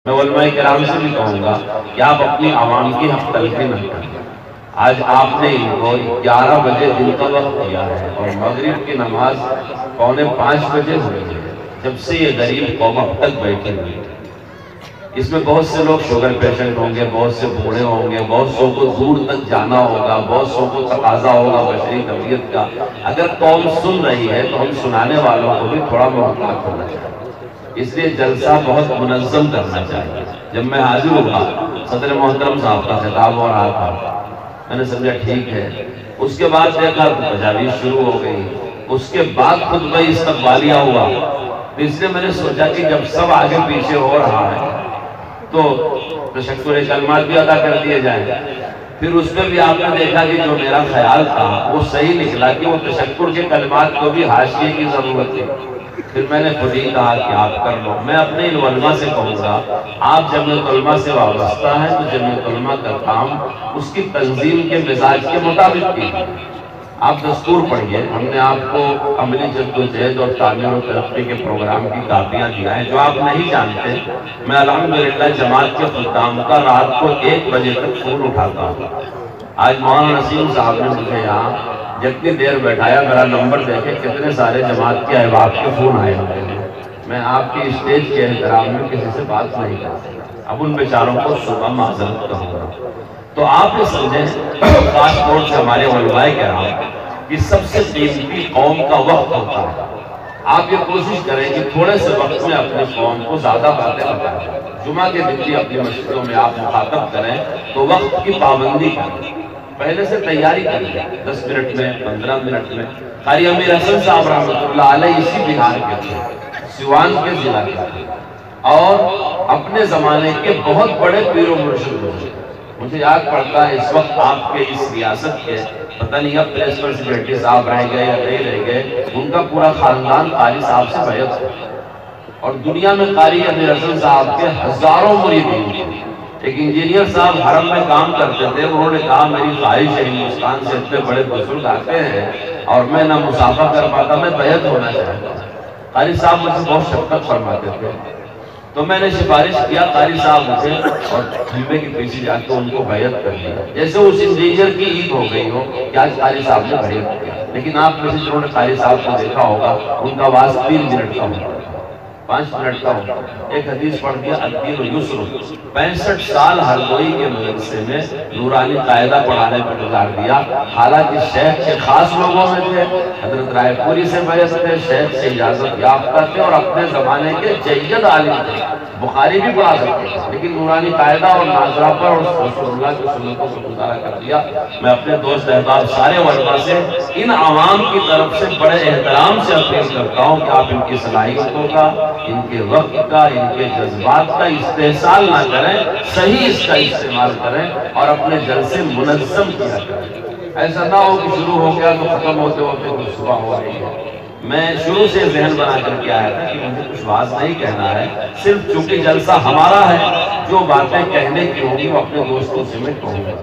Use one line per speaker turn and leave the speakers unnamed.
میں علماء کرام سے بھی کہوں گا کہ آپ اپنی عوام کی حق تلفی نہ کریں۔ آج آپ نے ان کو 11 بجے دن کا وقت دیا ہے اور مغرب کی نماز 4:45 بجے ہوئی ہے، جب سے یہ غریب قوم اب تک بیٹھے ہوئی ہے۔ اس میں بہت سے لوگ شوگر پیشنٹ ہوں گے، بہت سے بوڑھے ہوں گے، بہت سو کو دور تک جانا ہوگا، بہت سو کو تقاضا ہوگا بشری طبیعت کا۔ اگر قوم سن رہی ہے تو ہم سنانے والوں کو بھی تھوڑا محتاط ہونا چاہیے۔ اس لیے جلسہ بہت منظم کرنا چاہیے۔ جب میں حاضر ہوا صدر محترم صاحب کا خطاب ہو رہا تھا، میں نے سمجھا ٹھیک ہے۔ اس کے بعد دیکھا تجاویز شروع ہو گئی، اس کے بعد خطبہ استقبالیہ ہوا۔ اس لیے میں نے سوچا کہ جب سب آگے پیچھے ہو رہا ہے تو تشکر کلمات بھی ادا کر دیے جائیں۔ پھر اس میں بھی آپ نے دیکھا کہ جو میرا خیال تھا وہ صحیح نکلا کہ وہ تشکر کے کلمات کو بھی حاشیے کی ضرورت ہے۔ پھر میں نے خود ہی کہا کہ آپ کر لو۔ میں اپنے ان علماء سے کہوں گا، آپ جمعیت علماء سے وابستہ ہیں تو جمعیت علماء کا کام اس کی تنظیم کے مزاج کے مطابق کیجیے۔ آپ دستور پڑھیے، ہم نے آپ کو عملی جدوجہد اور تعمیر و ترقی کے پروگرام کی کاپیاں دیا ہے۔ جو آپ نہیں جانتے، میں الحمدللہ جماعت کے خدام کا رات کو 1 بجے تک فون اٹھاتا ہوں۔ آج مولانا نسیم صاحب نے مجھے یہاں جتنی دیر بیٹھایا، میرا نمبر دیکھے کتنے سارے جماعت کے احباب کے فون آئے ہوئے ہیں۔ میں آپ کی اسٹیج کے احترام میں کسی سے بات نہیں کر سکتا، اب ان بیچاروں کو صبح معذرت کہوں گا۔ تو آپ یہ سمجھیں، خاص طور سے ہمارے علماء کرام کہ سب سے قیمتی قوم کا وقت ہوتا ہے۔ آپ یہ کوشش کریں کہ تھوڑے سے وقت میں اپنے قوم کو زیادہ باتیں بتائیں۔ جمعہ کے دن بھی اپنی مسجدوں میں آپ مخاطب کریں تو وقت کی پابندی کریں، پہلے سے تیاری کریں، 10 منٹ میں، 15 منٹ میں۔ قاری امیر حسن صاحب رحمۃ اللہ علیہ اسی بہار کے تھے، سیوان کے ضلع کے تھے، اور اپنے زمانے کے بہت بڑے پیر و مرشد ہوئے۔ مجھے یاد پڑتا ہے اس وقت آپ کے اس ریاست کے پتہ نہیں اب پریسپل سیکریٹری صاحب رہ گئے یا نہیں رہ گئے، ان کا پورا خاندان قاری صاحب سے بیعت ہے، اور دنیا میں قاری امیر حسن صاحب کے ہزاروں مریدین تھے۔ ایک انجینئر صاحب حرم میں کام کرتے تھے، انہوں نے کہا میری خواہش ہے، ہندوستان سے اتنے بڑے بزرگ آتے ہیں اور میں نہ مسافہ کر پاتا، میں بیعت ہونا چاہتا ہوں۔ قاری صاحب مجھ سے بہت شفقت فرماتے تھے، تو میں نے سفارش کیا قاری صاحب مجھے، اور خیمے کے پیچھے جا کے ان کو بیعت کر دیا، جیسے اس انجینئر کی عید ہو گئی ہو کہ آج قاری صاحب نے بیعت کیا۔ لیکن آپ میں سے جنہوں نے قاری صاحب کو دیکھا ہوگا، ان کا آواز 3 منٹ کا ہوتا ہے، 5 منٹ کا ہوتا ہے۔ ایک حدیث پڑھ دیا، الدین یسر، 65 سال ہردوئی کے مدرسے میں نورانی قاعدہ پڑھانے پر گزار دیا۔ حالانکہ شیخ کے خاص لوگوں میں تھے، حضرت رائے پوری سے بیعت تھے، شیخ سے اجازت یافتہ تھے، اور اپنے زمانے کے جید عالم تھے، بخاری بھی پڑھا سکتے تھے، لیکن نورانی قاعدہ اور ناظرہ پر اور رسول اللہ کی سنتوں کو گزارا کر دیا۔ میں اپنے دوست احباب سارے علماء سے ان عوام کی طرف سے بڑے احترام سے اپیل کرتا ہوں کہ آپ ان کی صلاحیتوں کا، ان کے وقت کا، ان کے جذبات کا استحصال نہ کریں، صحیح اس کا استعمال کریں اور اپنے جلسے منظم کیا کریں۔ ایسا نہ ہو کہ شروع ہو گیا تو ختم ہوتے ہوتے کچھ صبح ہو رہی ہے۔ میں شروع سے ذہن بنا کر کے آیا تھا کہ مجھے کچھ واز نہیں کہنا ہے، صرف چونکہ جلسہ ہمارا ہے، جو باتیں کہنے کی ہوگی وہ اپنے دوستوں سے میں کہوں گا۔